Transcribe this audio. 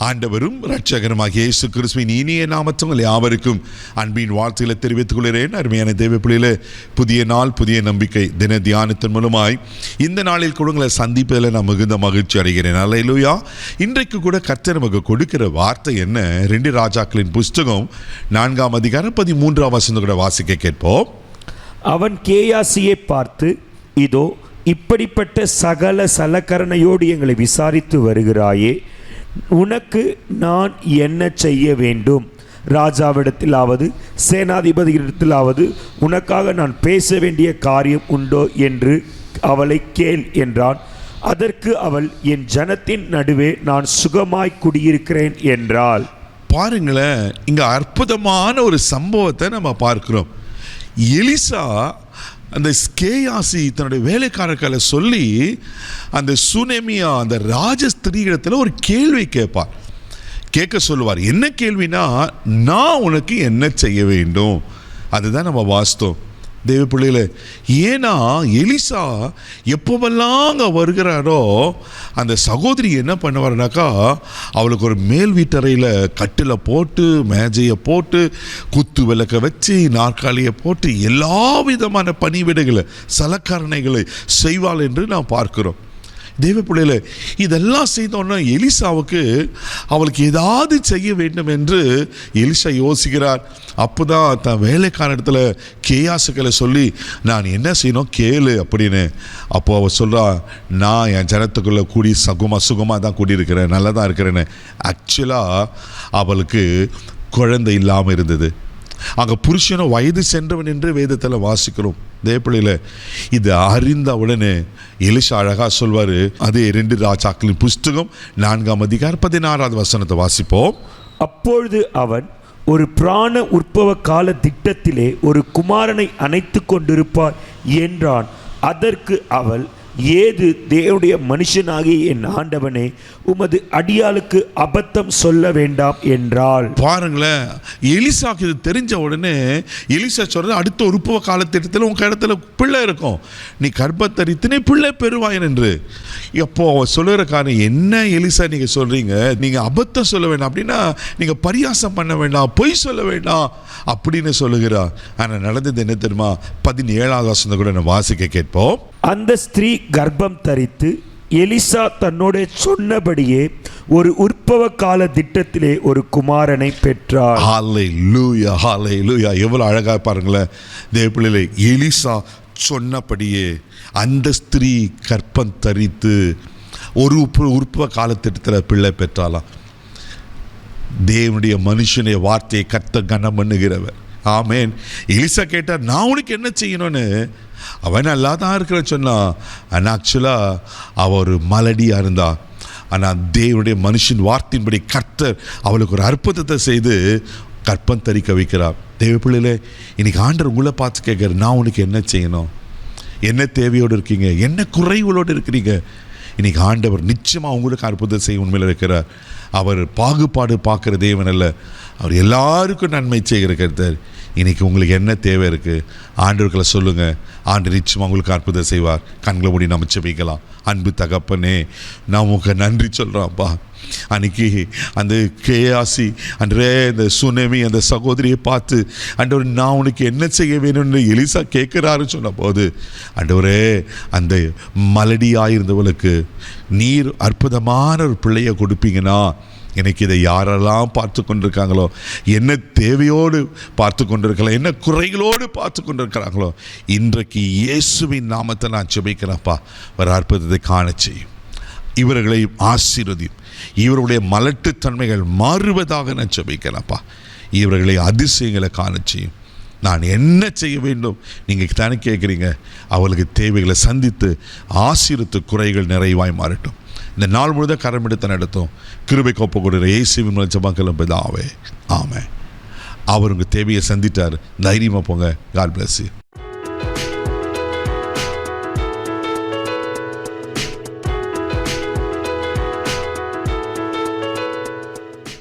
ஆண்டவரும் இரட்சகருமாகிய இயேசு கிறிஸ்துவின் இனிய நாமத்தில் யாவருக்கும் அன்பின் வாழ்த்துக்களை தெரிவித்துக் கொள்கிறேன். அருமையான தேவ பிள்ளைகளே, புதிய நாள் புதிய நம்பிக்கை தின தியானத்தின் மூலமாய் இந்த நாளில் கூட உங்களை சந்திப்பதில் நான் மிகுந்த மகிழ்ச்சி அடைகிறேன். அல்லேலூயா. இன்றைக்கு கூட கர்த்தர் நமக்கு கொடுக்கிற வார்த்தை என்ன? 2 ராஜாக்களின் புஸ்தகம் 4ஆம் அதிகாரம் 13ஆம் வசனம் கூட வாசிக்க கேட்போம். அவன் கேயாசியை பார்த்து, இதோ இப்படிப்பட்ட சகல சலக்கரணையோடு எங்களை விசாரித்து வருகிறாயே, உனக்கு நான் என்ன செய்ய வேண்டும்? ராஜாவிடத்திலாவது சேனாதிபதியிடத்திலாவது உனக்காக நான் பேச வேண்டிய காரியம் உண்டோ என்று அவளை கேள் என்றான். அதற்கு அவள், என் ஜனத்தின் நடுவே நான் சுகமாய் குடியிருக்கிறேன் என்றாள். பாருங்களேன், இங்க அற்புதமான ஒரு சம்பவத்தை நம்ம பார்க்கிறோம். எலிசா அந்த கேயாசி தன்னுடைய வேலைக்காரர்களை சொல்லி அந்த சுனேமியா அந்த ராஜஸ்திரீஇடத்தில் ஒரு கேள்வி கேட்க சொல்லுவார். என்ன கேள்வினா, நான் உனக்கு என்ன செய்ய வேண்டும்? அதுதான் நம்ம வாஸ்தவம் தேவ பிள்ளைகளே. ஏன்னா எலிசா எப்போவெல்லாம் அங்கே வருகிறாரோ அந்த சகோதரி என்ன பண்ணுவார்னாக்கா, அவளுக்கு ஒரு மேல் வீட்டறையில் கட்டில் போட்டு மேஜையை போட்டு குத்து விளக்க வச்சு நாற்காலியை போட்டு எல்லா விதமான பணிவிடைகளை சலக்கரணைகளை செய்வாள் என்று நாம் பார்க்கிறோம். தேவ பிள்ளைகளே, இதெல்லாம் செய்தோன்னா எலிசாவுக்கு அவளுக்கு ஏதாவது செய்ய வேண்டும் என்று எலிசா யோசிக்கிறார். அப்போ தான் தன் வேலைக்கான இடத்துல கேயாசுக்களை சொல்லி, நான் என்ன செய்யணும் கேளு அப்படின்னு. அப்போது அவள் சொல்கிறா, நான் என் ஜனத்துக்குள்ளே கூடி சுகமாக தான் கூடியிருக்கிறேன், நல்லா தான் இருக்கிறேன்னு. ஆக்சுவலாக அவளுக்கு குழந்தை இல்லாமல் இருந்தது. அங்கே புருஷனும் வயது சென்றவன் என்று வேதத்தில் வாசிக்கிறோம். தேவப்பிள்ளையில் இது அறிந்த உடனே எலிசா அழகாக சொல்வார். அதே 2 ராஜாக்களின் புஸ்தகம் 4ஆம் அதிகாரம் 16ஆவது வசனத்தை வாசிப்போம். அப்பொழுது அவன் ஒரு பிராண உற்பவ கால திட்டத்திலே ஒரு குமாரனை அணைத்து கொண்டிருப்பார் என்றான். அதற்கு அவள், ஏது தேவனுடைய மனுஷனாகிய என் ஆண்டவனே, உமது அடியாளுக்கு அபத்தம் சொல்ல வேண்டாம் என்றாள். பாருங்களேன், எலிசாக்கு இது தெரிஞ்ச உடனே எலிசா சொல்றது, அடுத்த உற்பவ காலத்திட்டத்தில் உங்க இடத்துல பிள்ளை இருக்கும், நீ கர்ப்பத்தரித்து நீ பிள்ளை பெறுவாயன் என்று. எப்போ சொல்லுகிற காரணம் என்ன? எலிசா நீங்க சொல்றீங்க, நீங்க அபத்தம் சொல்ல வேண்டாம் அப்படின்னா நீங்க பரியாசம் பண்ண வேண்டாம், பொய் சொல்ல வேண்டாம் அப்படின்னு சொல்லுகிறார். ஆனால் நடந்தது என்ன தெரியுமா? 17ஆவது வசனம் கூட நான் வாசிக்க கேட்போம். அந்த ஸ்திரீ கர்ப்பம் தரித்து எலிசா தன்னோட சொன்னபடியே ஒரு உற்பவ கால திட்டத்திலே ஒரு குமாரனை பெற்றார். ஹல்லேலூயா, ஹல்லேலூயா. எவ்வளவு அழகா பாருங்களேன் தேவ பிள்ளைகளே. எலிசா சொன்னபடியே அந்த ஸ்திரீ கர்ப்பம் தரித்து ஒரு உற்பவ காலத்திட்டத்தில் பிள்ளை பெற்றாலாம். தேவனுடைய மனுஷனுடைய வார்த்தையை கர்த்தர் கனம் பண்ணுகிறவர். ஆமேன். எலிசா கேட்டார், நான் உனக்கு என்ன செய்யணும்னு. அவன் நல்லா தான் இருக்கிற சொன்னான். ஆனால் ஆக்சுவலாக அவள் ஒரு மலடியாக இருந்தா. ஆனால் தேவனுடைய மனுஷன் வார்த்தையின்படி கர்த்தர் அவளுக்கு ஒரு அற்புதத்தை செய்து கற்பம் தரிக்க வைக்கிறார். தேவ பிள்ளைகளே, இன்னைக்கு ஆண்டவர் உங்களை பார்த்து கேட்குறார், நான் உனக்கு என்ன செய்யணும்? என்ன தேவையோடு இருக்கீங்க? என்ன குறைகளோடு இருக்கிறீங்க? இன்னைக்கு ஆண்டவர் நிச்சயமாக உங்களுக்கு அற்புதம் செய்ய உண்மையில் இருக்கிறார். அவர் பாகுபாடு பார்க்குற தேவன் அல்ல, அவர் எல்லாருக்கும் நன்மை செய்கிற கர்த்தர். இன்றைக்கி உங்களுக்கு என்ன தேவை இருக்குது? ஆண்டவர்களை சொல்லுங்கள், ஆண்டு நிச்சயமாக உங்களுக்கு அற்புதம் செய்வார். கண்களை மூடி நம்ம ஜெபிக்கலாம். அன்பு தகப்பனே, நான் உங்களுக்கு நன்றி சொல்கிறேன்ப்பா. அன்றைக்கி அந்த கேயாசி அன்றே அந்த சுனேமி அந்த சகோதரியை பார்த்து, ஆண்டவர் நான் உனக்கு என்ன செய்ய வேணும்னு எலிசா கேட்குறாரு சொன்ன போது, ஆண்டவரே அந்த மலடியாயிருந்தவளுக்கு நீர் அற்புதமான ஒரு பிள்ளையை கொடுப்பீங்கன்னா, எனக்கு இதை யாரெல்லாம் பார்த்து கொண்டிருக்காங்களோ, என்ன தேவையோடு பார்த்து கொண்டிருக்கலாம், என்ன குறைகளோடு பார்த்து கொண்டிருக்கிறாங்களோ, இன்றைக்கு இயேசுவின் நாமத்தை நான் ஜெபிக்கிறேன்ப்பா, ஒரு அற்புதத்தை காண செய்யும். இவர்களை ஆசீர்வதியும். இவருடைய மலட்டுத்தன்மைகள் மாறுவதாக நான் ஜெபிக்கிறேன்ப்பா. இவர்களை அதிசயங்களை காண செய்யும். நான் என்ன செய்ய வேண்டும்? நீங்கள் தானே கேட்குறீங்க. அவளுக்கு தேவைகளை சந்தித்து ஆசீர்வத்து குறைகள் நிறைவாய் மாறட்டும். இந்த நாள் முழுவதும் கரம் எடுத்து நடத்தும் கிருபை கோப்ப கொடுக்கிற இயேசுவின் மூலம் ஜெபங்களும் பிதாவே, ஆமென். அவர் உங்கள் தேவையை சந்திட்டார். தைரியமாக போங்க. God bless you.